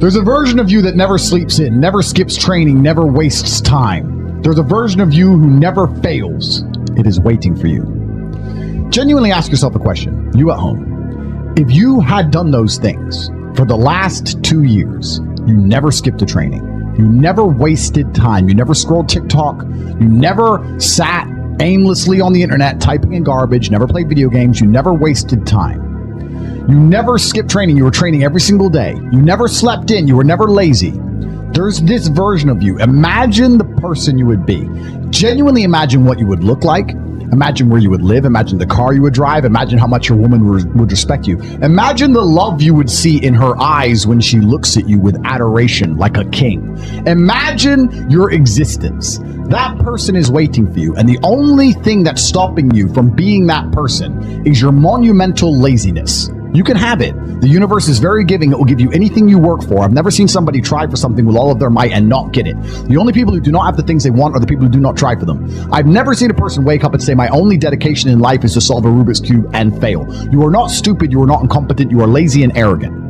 There's a version of you that never sleeps in, never skips training, never wastes time. There's a version of you who never fails. It is waiting for you. Genuinely ask yourself a question, you at home. If you had done those things for the last 2 years, you never skipped a training, you never wasted time, you never scrolled TikTok, you never sat aimlessly on the internet typing in garbage, never played video games, you never wasted time. You never skipped training, you were training every single day. You never slept in, you were never lazy. There's this version of you. Imagine the person you would be. Genuinely imagine what you would look like. Imagine where you would live. Imagine the car you would drive. Imagine how much your woman would respect you. Imagine the love you would see in her eyes when she looks at you with adoration like a king. Imagine your existence. That person is waiting for you, and the only thing that's stopping you from being that person is your monumental laziness. You can have it. The universe is very giving. It will give you anything you work for. I've never seen somebody try for something with all of their might and not get it. The only people who do not have the things they want are the people who do not try for them. I've never seen a person wake up and say, my only dedication in life is to solve a Rubik's Cube and fail. You are not stupid. You are not incompetent. You are lazy and arrogant.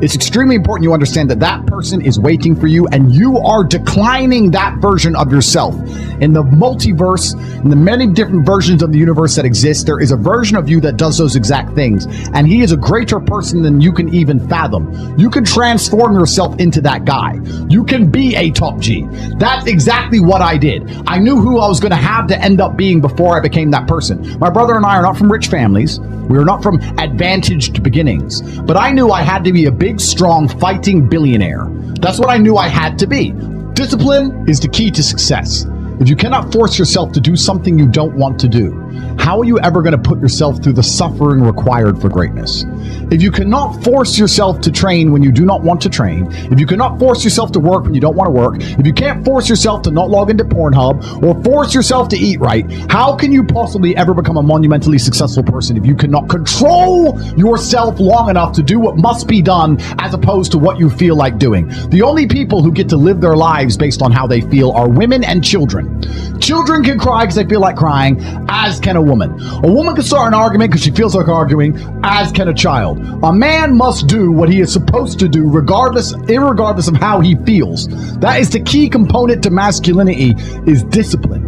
It's extremely important you understand that that person is waiting for you, and you are declining that version of yourself. In the multiverse, in the many different versions of the universe that exist, there is a version of you that does those exact things, and he is a greater person than you can even fathom. You can transform yourself into that guy. You can be a top G. That's exactly what I did. I knew who I was going to have to end up being before I became that person. My brother and I are not from rich families. We are not from advantaged beginnings, but I knew I had to be a big, strong, fighting billionaire. That's what I knew I had to be. Discipline is the key to success. If you cannot force yourself to do something you don't want to do, how are you ever going to put yourself through the suffering required for greatness? If you cannot force yourself to train when you do not want to train, if you cannot force yourself to work when you don't want to work, if you can't force yourself to not log into Pornhub or force yourself to eat right, how can you possibly ever become a monumentally successful person if you cannot control yourself long enough to do what must be done as opposed to what you feel like doing? The only people who get to live their lives based on how they feel are women and children. Children can cry because they feel like crying, as can a woman. A woman can start an argument because she feels like arguing, as can a child. A man must do what he is supposed to do irregardless of how he feels. That is the key component to masculinity, is discipline.